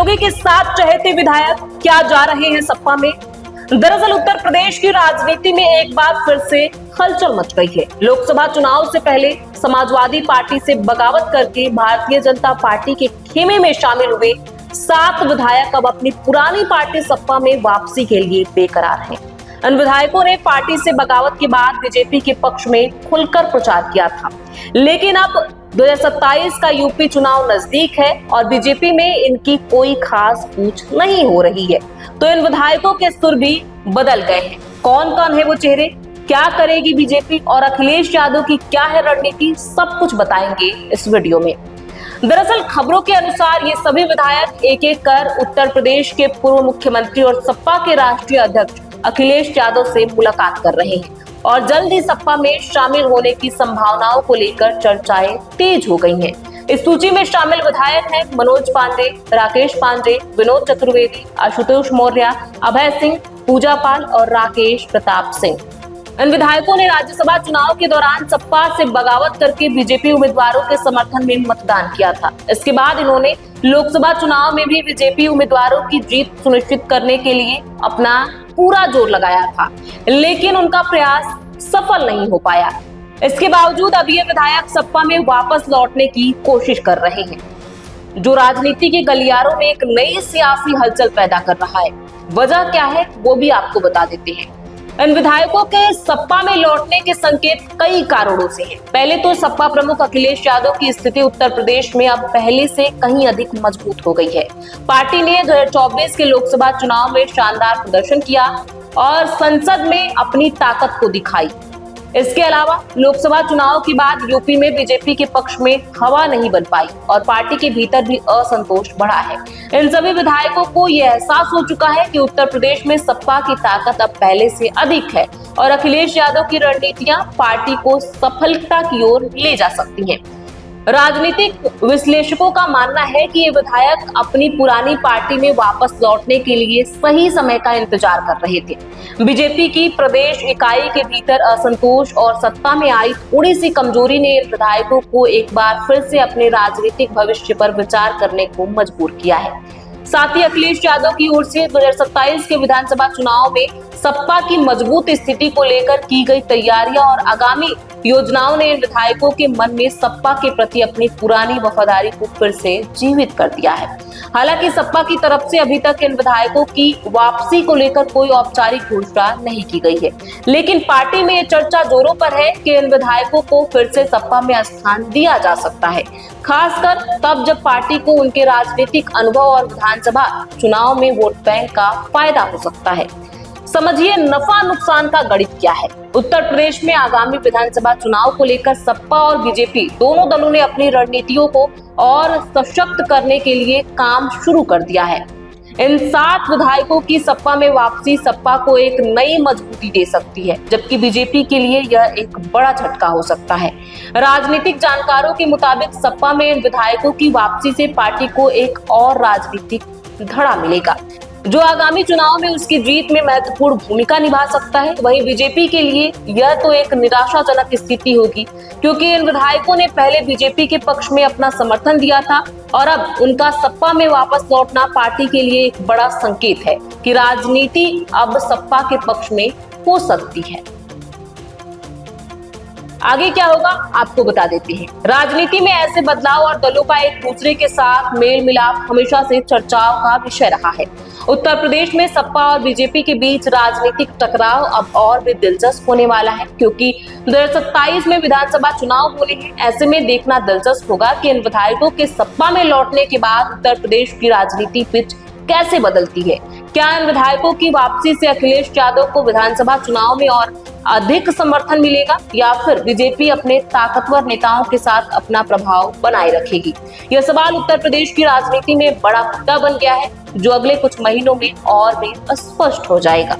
योगी के 7 चहेते विधायक क्या जा रहे हैं सपा में? दरअसल उत्तर प्रदेश की राजनीति में एक बार फिर से हलचल मच गई है। लोकसभा चुनाव से पहले समाजवादी पार्टी से बगावत करके भारतीय जनता पार्टी के खेमे में शामिल हुए 7 विधायक अब अपनी पुरानी पार्टी सपा में वापसी के लिए बेकरार हैं। इन विधायकों ने पार्टी से बगावत के बाद बीजेपी के पक्ष में खुलकर प्रचार किया था, लेकिन अब 2027 का यूपी चुनाव नजदीक है और बीजेपी में इनकी कोई खास पूछ नहीं हो रही है, तो इन विधायकों के सुर भी बदल गए हैं। कौन कौन है वो चेहरे, क्या करेगी बीजेपी और अखिलेश यादव की क्या है रणनीति, सब कुछ बताएंगे इस वीडियो में। दरअसल खबरों के अनुसार ये सभी विधायक एक एक कर उत्तर प्रदेश के पूर्व मुख्यमंत्री और सपा के राष्ट्रीय अध्यक्ष अखिलेश यादव से मुलाकात कर रहे हैं और जल्द ही सपा में शामिल होने की संभावनाओं को लेकर चर्चाएं तेज हो गई हैं। इस सूची में शामिल विधायक हैं मनोज पांडे, राकेश पांडे, विनोद चतुर्वेदी, आशुतोष मौर्य, अभय सिंह, पूजा पाल और राकेश प्रताप सिंह। इन विधायकों ने राज्यसभा चुनाव के दौरान सपा से बगावत करके बीजेपी उम्मीदवारों के समर्थन में मतदान किया था। इसके बाद इन्होंने लोकसभा चुनाव में भी बीजेपी उम्मीदवारों की जीत सुनिश्चित करने के लिए अपना पूरा जोर लगाया था, लेकिन उनका प्रयास सफल नहीं हो पाया। इसके बावजूद अब ये विधायक सपा में वापस लौटने की कोशिश कर रहे हैं, जो राजनीति के गलियारों में एक नई सियासी हलचल पैदा कर रहा है। वजह क्या है वो भी आपको बता देते हैं। इन विधायकों के सपा में लौटने के संकेत कई कारणों से हैं। पहले तो सपा प्रमुख अखिलेश यादव की स्थिति उत्तर प्रदेश में अब पहले से कहीं अधिक मजबूत हो गई है। पार्टी ने 2024 के लोकसभा चुनाव में शानदार प्रदर्शन किया और संसद में अपनी ताकत को दिखाई। इसके अलावा लोकसभा चुनाव के बाद यूपी में बीजेपी के पक्ष में हवा नहीं बन पाई और पार्टी के भीतर भी असंतोष बढ़ा है। इन सभी विधायकों को यह एहसास हो चुका है कि उत्तर प्रदेश में सपा की ताकत अब पहले से अधिक है और अखिलेश यादव की रणनीतियां पार्टी को सफलता की ओर ले जा सकती हैं। राजनीतिक विश्लेषकों का मानना है कि ये विधायक अपनी पुरानी पार्टी में वापस लौटने के लिए सही समय का इंतजार कर रहे थे। बीजेपी की प्रदेश इकाई के भीतर असंतोष और सत्ता में आई थोड़ी सी कमजोरी ने इन विधायकों को एक बार फिर से अपने राजनीतिक भविष्य पर विचार करने को मजबूर किया है। साथ ही अखिलेश यादव की ओर से 2027 के विधानसभा चुनाव में सपा की मजबूत स्थिति को लेकर की गई तैयारियां और आगामी योजनाओं ने इन विधायकों के मन में सपा के प्रति अपनी पुरानी वफादारी को फिर से जीवित कर दिया है। हालांकि सपा की तरफ से अभी तक इन विधायकों की वापसी को लेकर कोई औपचारिक घोषणा नहीं की गई है, लेकिन पार्टी में ये चर्चा जोरों पर है कि इन विधायकों को फिर से सपा में स्थान दिया जा सकता है, खासकर तब जब पार्टी को उनके राजनीतिक अनुभव और विधानसभा चुनाव में वोट बैंक का फायदा हो सकता है। समझिए नफा नुकसान का गणित क्या है। उत्तर प्रदेश में आगामी विधानसभा चुनाव को लेकर सपा और बीजेपी दोनों दलों ने अपनी रणनीतियों को और सशक्त करने के लिए काम शुरू कर दिया है। इन 7 विधायकों की सपा में वापसी सपा को एक नई मजबूती दे सकती है, जबकि बीजेपी के लिए यह एक बड़ा झटका हो सकता है। राजनीतिक जानकारों के मुताबिक सपा में इन विधायकों की वापसी से पार्टी को एक और राजनीतिक धड़ा मिलेगा, जो आगामी चुनाव में उसकी जीत में महत्वपूर्ण भूमिका निभा सकता है। वहीं बीजेपी के लिए यह तो एक निराशाजनक स्थिति होगी, क्योंकि इन विधायकों ने पहले बीजेपी के पक्ष में अपना समर्थन दिया था और अब उनका सपा में वापस लौटना पार्टी के लिए एक बड़ा संकेत है कि राजनीति अब सपा के पक्ष में हो सकती है। आगे क्या होगा आपको बता देते हैं। राजनीति में ऐसे बदलाव और दलों का एक दूसरे के साथ मेल मिलाप हमेशा से चर्चाओं का विषय रहा है। उत्तर प्रदेश में सपा और बीजेपी के बीच राजनीतिक टकराव अब और भी दिलचस्प होने वाला है, क्योंकि 2027 में विधानसभा चुनाव होने हैं। ऐसे में देखना दिलचस्प होगा कि इन विधायकों के सपा में लौटने के बाद उत्तर प्रदेश की राजनीति पिच कैसे बदलती है। क्या इन विधायकों की वापसी से अखिलेश यादव को विधानसभा चुनाव में और अधिक समर्थन मिलेगा या फिर बीजेपी अपने ताकतवर नेताओं के साथ अपना प्रभाव बनाए रखेगी? यह सवाल उत्तर प्रदेश की राजनीति में बड़ा मुद्दा बन गया है, जो अगले कुछ महीनों में और भी स्पष्ट हो जाएगा।